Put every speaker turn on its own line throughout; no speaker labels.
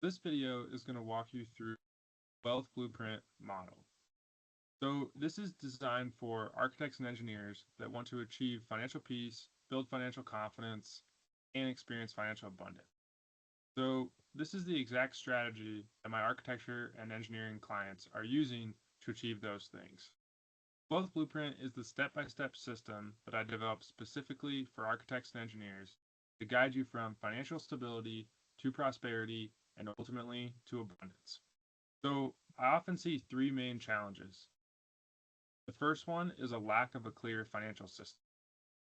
This video is going to walk you through Wealth Blueprint model. So this is designed for architects and engineers that want to achieve financial peace, build financial confidence, and experience financial abundance. So this is the exact strategy that my architecture and engineering clients are using to achieve those things. Wealth Blueprint is the step-by-step system that I developed specifically for architects and engineers to guide you from financial stability to prosperity and ultimately to abundance. So I often see three main challenges. The first one is a lack of a clear financial system.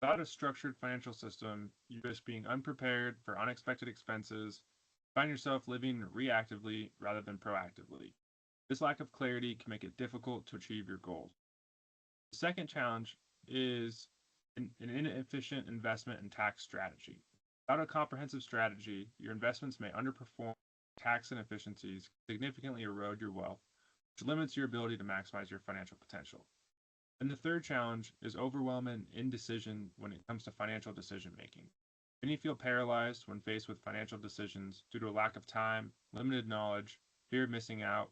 Without a structured financial system, you risk being unprepared for unexpected expenses, find yourself living reactively rather than proactively. This lack of clarity can make it difficult to achieve your goals. The second challenge is an inefficient investment and tax strategy. Without a comprehensive strategy, your investments may underperform, tax inefficiencies significantly erode your wealth, which limits your ability to maximize your financial potential. And the third challenge is overwhelming indecision when it comes to financial decision making. Many feel paralyzed when faced with financial decisions due to a lack of time, limited knowledge, fear of missing out,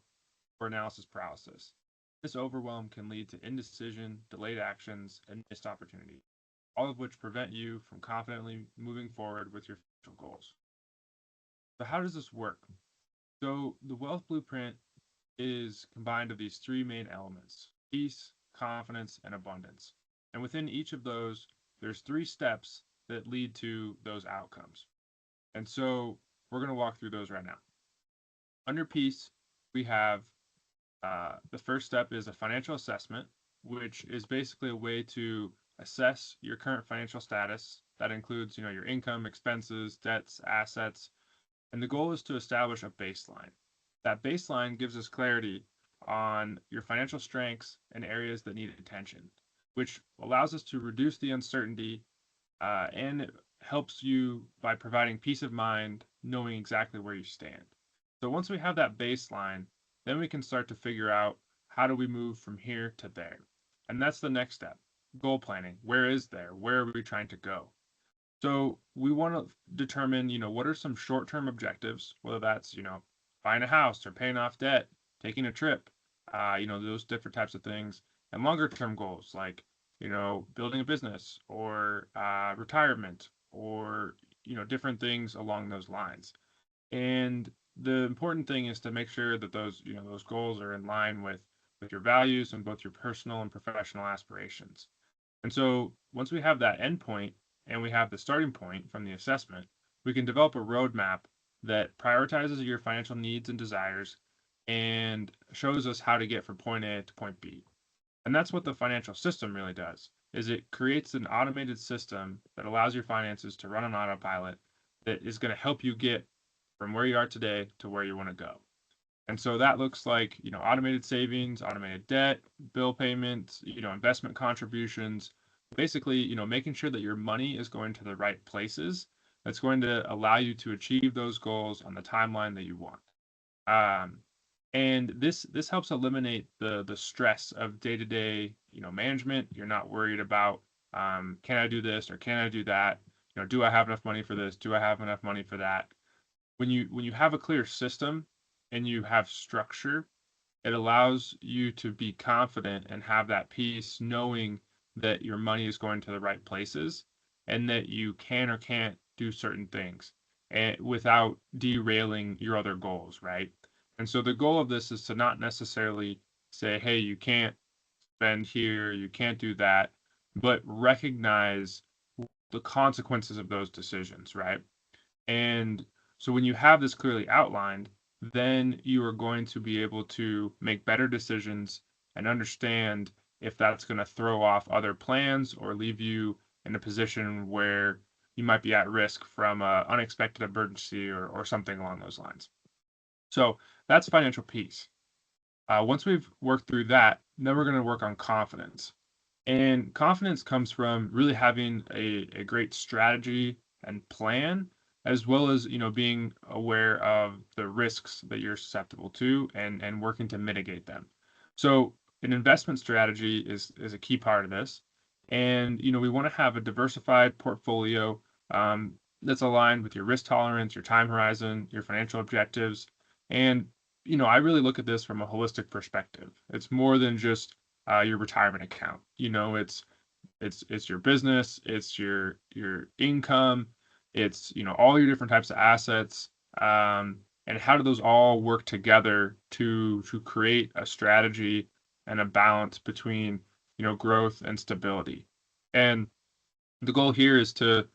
or analysis paralysis. This overwhelm can lead to indecision, delayed actions, and missed opportunities, all of which prevent you from confidently moving forward with your financial goals. So how does this work? So the wealth blueprint is combined of these three main elements: peace, confidence, and abundance. And within each of those, there's three steps that lead to those outcomes. And so we're going to walk through those right now. Under peace, we have the first step is a financial assessment, which is basically a way to assess your current financial status. That includes, your income, expenses, debts, assets, and the goal is to establish a baseline. That baseline gives us clarity on your financial strengths and areas that need attention, which allows us to reduce the uncertainty and helps you by providing peace of mind, knowing exactly where you stand. So once we have that baseline, then we can start to figure out how do we move from here to there. And that's the next step, goal planning. Where is there? Where are we trying to go? So we want to determine, what are some short-term objectives, whether that's, buying a house or paying off debt, taking a trip, those different types of things, and longer-term goals like, building a business or retirement or, different things along those lines. And the important thing is to make sure that those goals are in line with your values and both your personal and professional aspirations. And so once we have that endpoint, and we have the starting point from the assessment, we can develop a roadmap that prioritizes your financial needs and desires and shows us how to get from point A to point B. And that's what the financial system really does, is it creates an automated system that allows your finances to run on autopilot that is going to help you get from where you are today to where you want to go. And so that looks like, automated savings, automated debt, bill payments, investment contributions, basically, making sure that your money is going to the right places. That's going to allow you to achieve those goals on the timeline that you want. And this helps eliminate the stress of day-to-day, management. You're not worried about, can I do this or can I do that? Do I have enough money for this? Do I have enough money for that? When you have a clear system and you have structure, it allows you to be confident and have that peace knowing that your money is going to the right places and that you can or can't do certain things and without derailing your other goals, right? And so the goal of this is to not necessarily say, hey, you can't spend here, you can't do that, but recognize the consequences of those decisions, right? And so when you have this clearly outlined, then you are going to be able to make better decisions and understand if that's going to throw off other plans or leave you in a position where you might be at risk from an unexpected emergency or something along those lines. So that's financial peace. Once we've worked through that, then we're going to work on confidence. And confidence comes from really having a great strategy and plan, as well as being aware of the risks that you're susceptible to and working to mitigate them. So an investment strategy is a key part of this. And we want to have a diversified portfolio that's aligned with your risk tolerance, your time horizon, your financial objectives. And, I really look at this from a holistic perspective. It's more than just your retirement account. It's your business, it's your income, it's all your different types of assets, um, and how do those all work together to create a strategy and a balance between growth and stability. And the goal here is to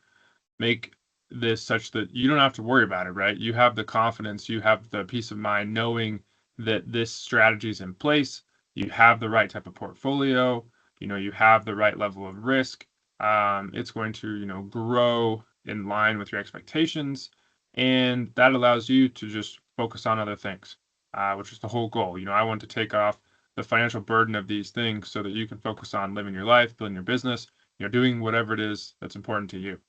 make this such that you don't have to worry about it, right? You have the confidence, you have the peace of mind knowing that this strategy is in place, you have the right type of portfolio, you have the right level of risk. It's going to, grow in line with your expectations, and that allows you to just focus on other things, which is the whole goal. I want to take off the financial burden of these things so that you can focus on living your life, building your business, doing whatever it is that's important to you.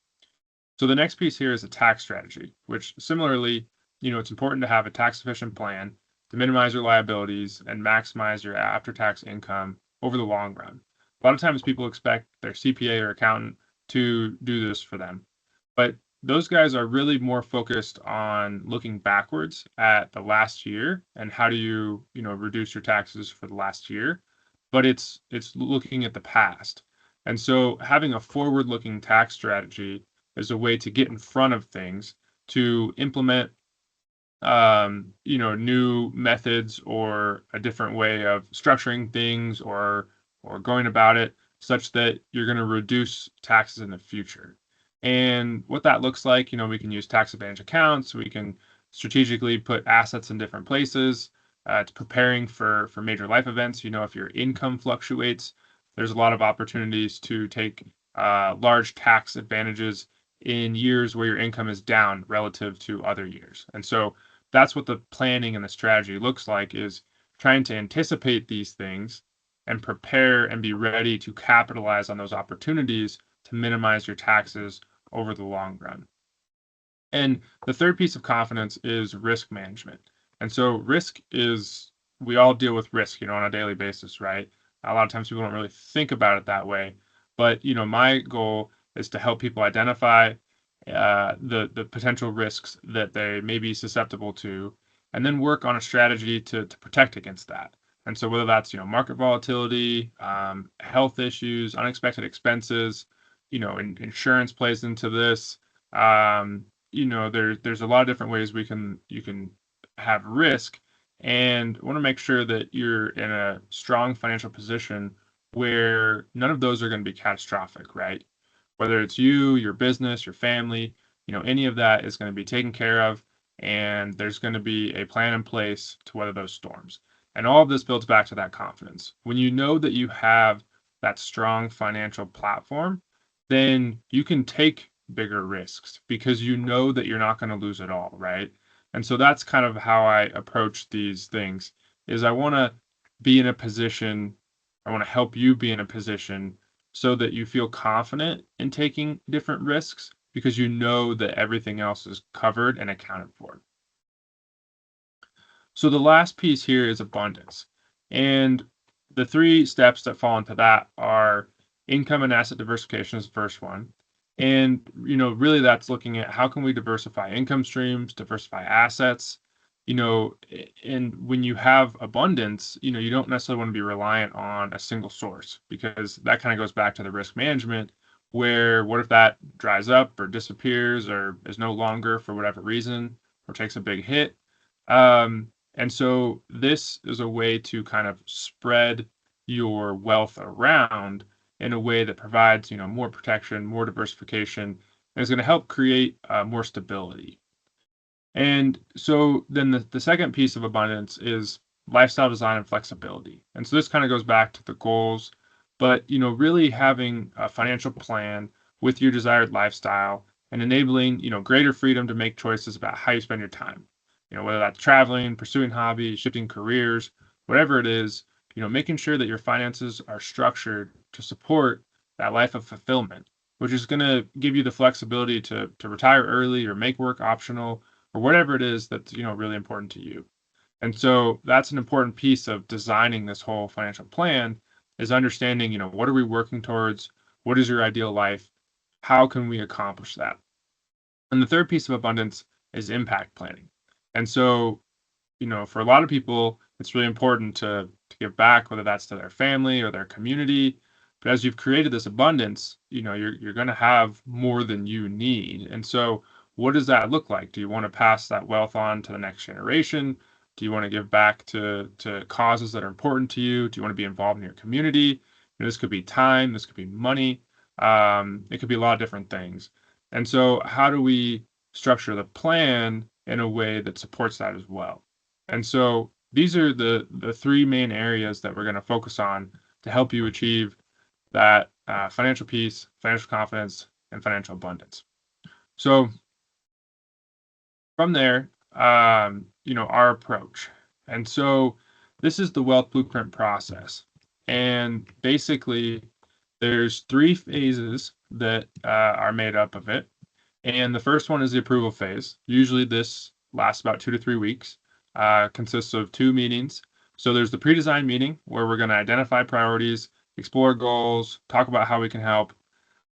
So the next piece here is a tax strategy, which similarly, it's important to have a tax efficient plan to minimize your liabilities and maximize your after-tax income over the long run. A lot of times people expect their CPA or accountant to do this for them, but those guys are really more focused on looking backwards at the last year and how do you, reduce your taxes for the last year, but it's looking at the past. And so having a forward-looking tax strategy is a way to get in front of things, to implement new methods or a different way of structuring things or going about it such that you're going to reduce taxes in the future. And what that looks like, we can use tax advantage accounts, we can strategically put assets in different places. It's preparing for major life events. If your income fluctuates, there's a lot of opportunities to take large tax advantages in years where your income is down relative to other years. And so that's what the planning and the strategy looks like, is trying to anticipate these things and prepare and be ready to capitalize on those opportunities to minimize your taxes over the long run. And the third piece of confidence is risk management. And so risk is, we all deal with risk, on a daily basis, right? A lot of times people don't really think about it that way. But, my goal is to help people identify the potential risks that they may be susceptible to, and then work on a strategy to protect against that. And so whether that's market volatility, health issues, unexpected expenses, insurance plays into this. There's a lot of different ways you can have risk, and want to make sure that you're in a strong financial position where none of those are going to be catastrophic, right? Whether it's you, your business, your family, any of that is going to be taken care of, and there's going to be a plan in place to weather those storms. And all of this builds back to that confidence. When you know that you have that strong financial platform, then you can take bigger risks because you know that you're not going to lose it all, right? And so that's kind of how I approach these things, is I want to be in a position, I want to help you be in a position so that you feel confident in taking different risks because you know that everything else is covered and accounted for. So the last piece here is abundance. And the three steps that fall into that are income and asset diversification is the first one. And, really that's looking at how can we diversify income streams, diversify assets, and when you have abundance, you don't necessarily want to be reliant on a single source, because that kind of goes back to the risk management, where what if that dries up or disappears or is no longer for whatever reason or takes a big hit. And so this is a way to kind of spread your wealth around in a way that provides, more protection, more diversification, and is going to help create more stability. And so then the second piece of abundance is lifestyle design and flexibility. And so this kind of goes back to the goals, but really having a financial plan with your desired lifestyle and enabling, greater freedom to make choices about how you spend your time. Whether that's traveling, pursuing hobbies, shifting careers, whatever it is, making sure that your finances are structured to support that life of fulfillment, which is going to give you the flexibility to retire early or make work optional or whatever it is that's really important to you. And so that's an important piece of designing this whole financial plan, is understanding, what are we working towards? What is your ideal life? How can we accomplish that? And the third piece of abundance is impact planning. And so, for a lot of people, it's really important to give back, whether that's to their family or their community. But as you've created this abundance, you're going to have more than you need. And so, what does that look like? Do you want to pass that wealth on to the next generation? Do you want to give back to causes that are important to you? Do you want to be involved in your community? This could be time, this could be money, it could be a lot of different things. And so, how do we structure the plan in a way that supports that as well? And so, these are the three main areas that we're going to focus on to help you achieve that financial peace, financial confidence, and financial abundance. So, from there, our approach. And so, this is the wealth blueprint process. And basically, there's three phases that are made up of it. And the first one is the approval phase. Usually this lasts about 2 to 3 weeks, consists of 2 meetings. So there's the pre-design meeting where we're going to identify priorities, explore goals, talk about how we can help.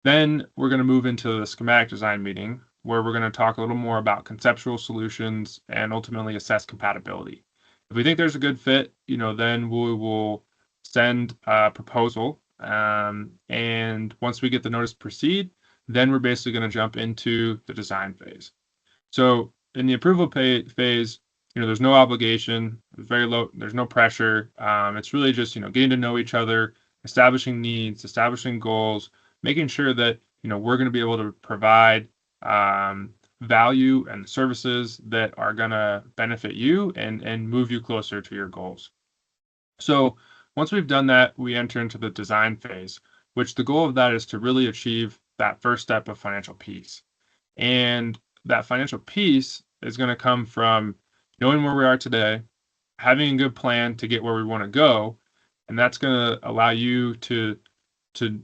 Then we're going to move into the schematic design meeting where we're going to talk a little more about conceptual solutions and ultimately assess compatibility. If we think there's a good fit, then we will send a proposal. And once we get the notice to proceed, then we're basically going to jump into the design phase. So in the approval phase, there's no obligation, very low, there's no pressure. It's really just, getting to know each other, establishing needs, establishing goals, making sure that, we're going to be able to provide value and services that are going to benefit you and move you closer to your goals. So once we've done that, we enter into the design phase, which the goal of that is to really achieve that first step of financial peace. And that financial peace is going to come from knowing where we are today, having a good plan to get where we want to go, and that's going to allow you to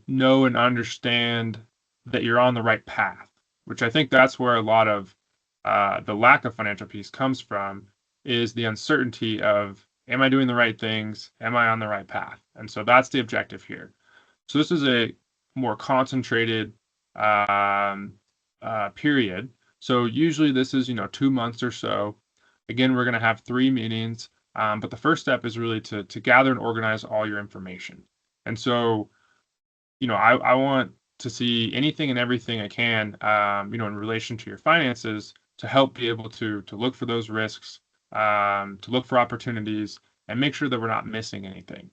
know and understand that you're on the right path, which I think that's where a lot of the lack of financial peace comes from, is the uncertainty of, am I doing the right things? Am I on the right path? And so that's the objective here. So this is a more concentrated period. So usually this is 2 months or so. Again, we're going to have 3 meetings, but the first step is really to gather and organize all your information. And so, I want to see anything and everything I can, in relation to your finances to help be able to look for those risks, to look for opportunities, and make sure that we're not missing anything.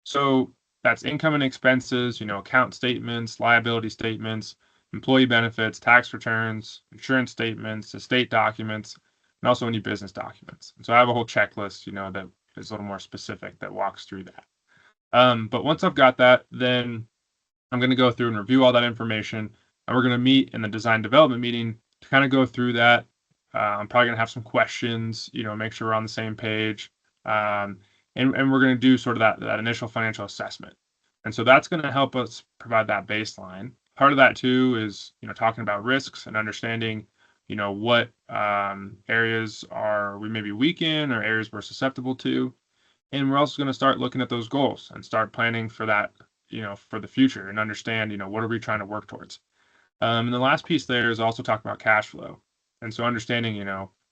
So that's income and expenses, account statements, liability statements, employee benefits, tax returns, insurance statements, estate documents, and also any business documents. And so I have a whole checklist, that is a little more specific that walks through that. But once I've got that, then I'm going to go through and review all that information, and we're going to meet in the design development meeting to kind of go through that. I'm probably going to have some questions, make sure we're on the same page. And we're going to do sort of that initial financial assessment. And so that's going to help us provide that baseline. Part of that too is, talking about risks and understanding, what areas are we maybe weak in or areas we're susceptible to. And we're also going to start looking at those goals and start planning for that, for the future, and understand, what are we trying to work towards. And the last piece there is also talking about cash flow. And so understanding,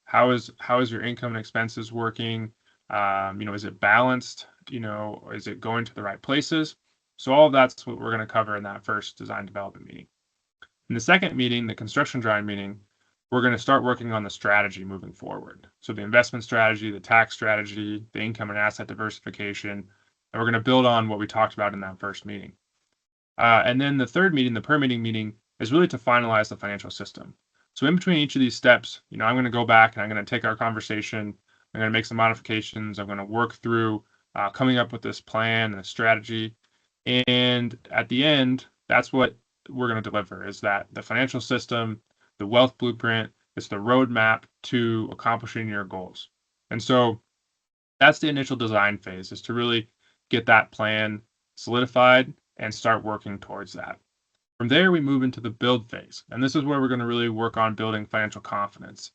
how is your income and expenses working? Is it balanced? Is it going to the right places? So all of that's what we're going to cover in that first design development meeting. In the second meeting, the construction drawing meeting, we're going to start working on the strategy moving forward. So the investment strategy, the tax strategy, the income and asset diversification, and we're going to build on what we talked about in that first meeting. And then the third meeting, the permitting meeting, is really to finalize the financial system. So in between each of these steps, I'm going to go back and I'm going to take our conversation. I'm going to make some modifications. I'm going to work through coming up with this plan and a strategy. And at the end, that's what we're going to deliver, is that the financial system, the wealth blueprint, is the roadmap to accomplishing your goals. And so that's the initial design phase, is to really get that plan solidified and start working towards that. From there, we move into the build phase. And this is where we're going to really work on building financial confidence.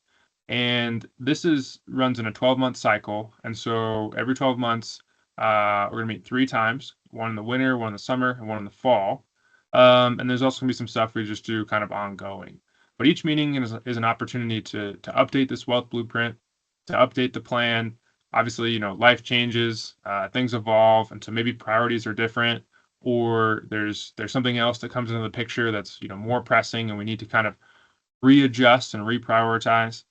And this runs in a 12-month cycle. And so every 12 months, we're going to meet 3 times, one in the winter, one in the summer, and one in the fall. And there's also going to be some stuff we just do kind of ongoing. But each meeting is an opportunity to update this wealth blueprint, to update the plan. Obviously, life changes, things evolve, and so maybe priorities are different, or there's something else that comes into the picture that's more pressing, and we need to kind of readjust and reprioritize.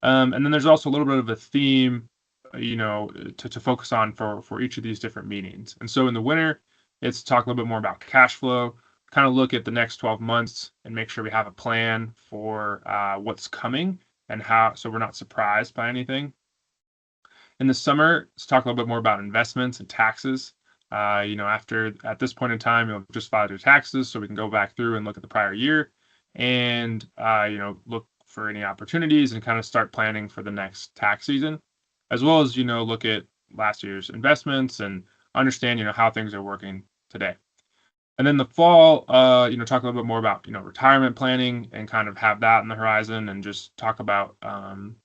And then there's also a little bit of a theme, to focus on for each of these different meetings. And so in the winter, it's talk a little bit more about cash flow, kind of look at the next 12 months and make sure we have a plan for what's coming and how, so we're not surprised by anything. In the summer, let's talk a little bit more about investments and taxes. After at this point in time, you'll just file your taxes so we can go back through and look at the prior year and look for any opportunities and kind of start planning for the next tax season, as well as look at last year's investments and understand how things are working today. And then the fall, talk a little bit more about retirement planning and kind of have that on the horizon and just talk about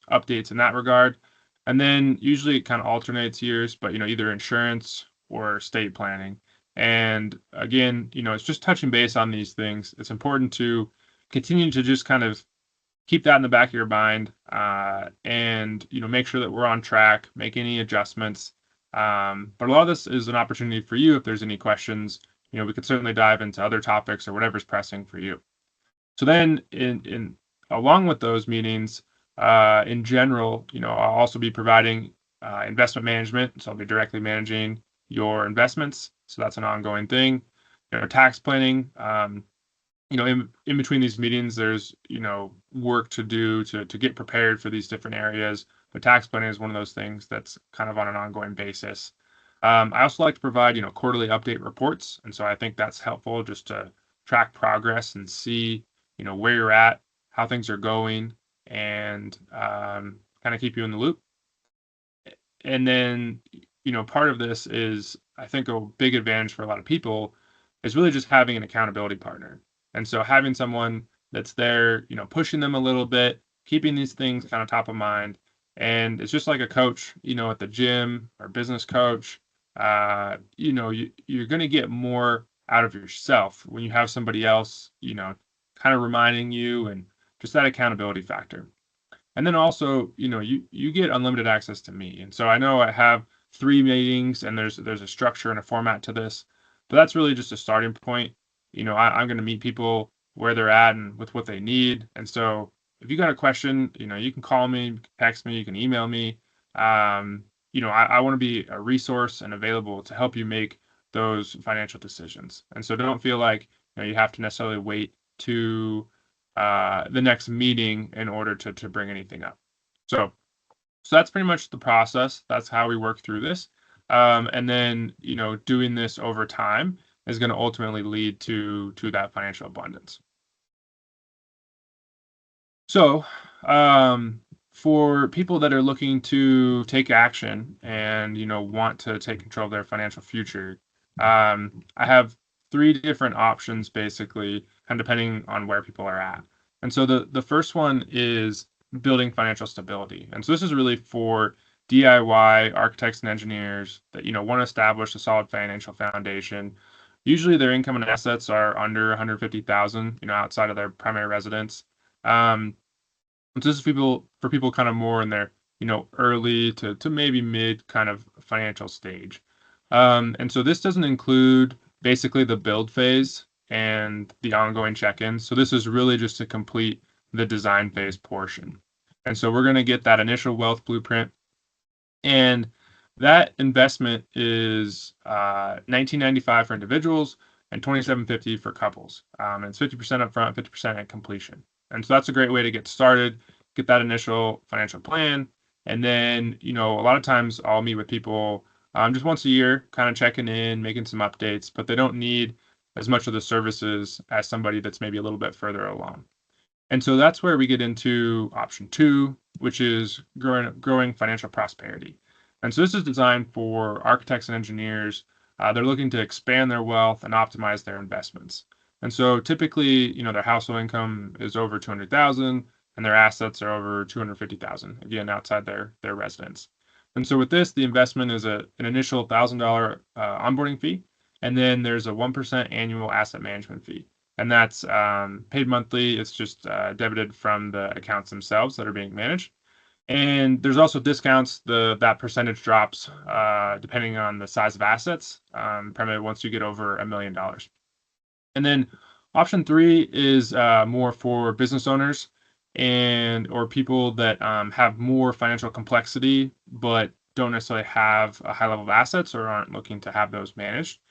updates in that regard. And then usually it kind of alternates years, but either insurance or estate planning. And again, it's just touching base on these things. It's important to continue to just kind of keep that in the back of your mind, and make sure that we're on track, make any adjustments. But a lot of this is an opportunity for you if there's any questions. We could certainly dive into other topics or whatever's pressing for you. So then in along with those meetings, in general, I'll also be providing investment management. So I'll be directly managing your investments. So that's an ongoing thing. Tax planning. In between these meetings, there's work to do to get prepared for these different areas. But tax planning is one of those things that's kind of on an ongoing basis. I also like to provide quarterly update reports, and so I think that's helpful just to track progress and see where you're at, how things are going, and kind of keep you in the loop. And then part of this is, I think, a big advantage for a lot of people is really just having an accountability partner. And so having someone that's there, pushing them a little bit, keeping these things kind of top of mind. And it's just like a coach, at the gym or business coach. You're going to get more out of yourself when you have somebody else, kind of reminding you, and just that accountability factor. And then also, you get unlimited access to me. And so I know I have 3 meetings and there's a structure and a format to this, but that's really just a starting point. I'm going to meet people where they're at and with what they need. And so if you got a question, you can call me, you can text me, you can email me. I want to be a resource and available to help you make those financial decisions. And so don't feel like you have to necessarily wait to the next meeting in order to bring anything up. So that's pretty much the process. That's how we work through this. And then doing this over time is going to ultimately lead to that financial abundance. So for people that are looking to take action and want to take control of their financial future, I have 3 different options, basically, kind of depending on where people are at. And so the first one is building financial stability. And so this is really for DIY architects and engineers that want to establish a solid financial foundation. Usually their income and assets are under 150,000, outside of their primary residence. So this is for people kind of more in their, early to maybe mid kind of financial stage. And so this doesn't include basically the build phase and the ongoing check-ins. So this is really just to complete the design phase portion. And so we're going to get that initial wealth blueprint, and that investment is $19.95 for individuals and $27.50 for couples. And it's 50% upfront, 50% at completion. And so that's a great way to get started, get that initial financial plan. And then, a lot of times I'll meet with people just once a year, kind of checking in, making some updates, but they don't need as much of the services as somebody that's maybe a little bit further along. And so that's where we get into option 2, which is growing financial prosperity. And so this is designed for architects and engineers. They're looking to expand their wealth and optimize their investments. And so typically, their household income is over 200,000 and their assets are over 250,000, again, outside their residence. And so with this, the investment is an initial $1,000 onboarding fee, and then there's a 1% annual asset management fee. and that's paid monthly. It's just debited from the accounts themselves that are being managed. And there's also discounts. That percentage drops depending on the size of assets, primarily once you get over $1 million. And then option three is more for business owners and or people that have more financial complexity, but don't necessarily have a high level of assets or aren't looking to have those managed.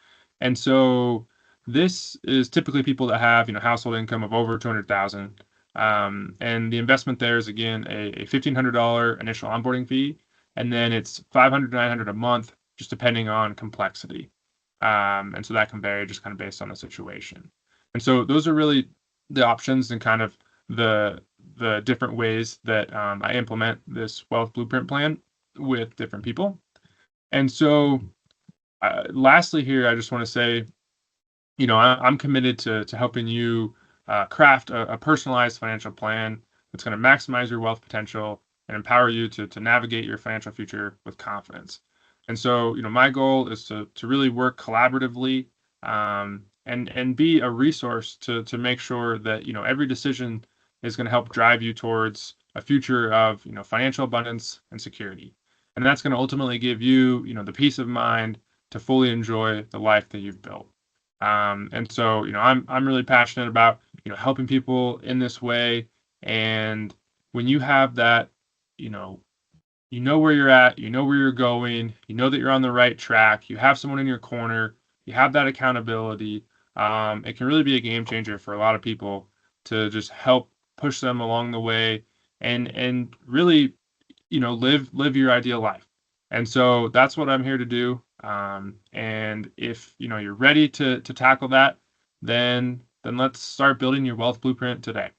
And so this is typically people that have household income of over 200,000. And the investment there is again a $1,500 initial onboarding fee, and then it's 500 to 900 a month, just depending on complexity. And so that can vary just kind of based on the situation. And so those are really the options and kind of the different ways that I implement this wealth blueprint plan with different people. And so lastly here, I just want to say, I'm committed to helping you craft a personalized financial plan that's going to maximize your wealth potential and empower you to navigate your financial future with confidence. And so, my goal is to really work collaboratively, and be a resource to make sure that, every decision is going to help drive you towards a future of, financial abundance and security. And that's going to ultimately give you, the peace of mind to fully enjoy the life that you've built. And so, I'm really passionate about, helping people in this way. And when you have that, you know, you know where you're at, you know where you're going, you know that you're on the right track, you have someone in your corner, you have that accountability. It can really be a game changer for a lot of people to just help push them along the way and really, live your ideal life. And so that's what I'm here to do. And if you're ready to tackle that, then let's start building your wealth blueprint today.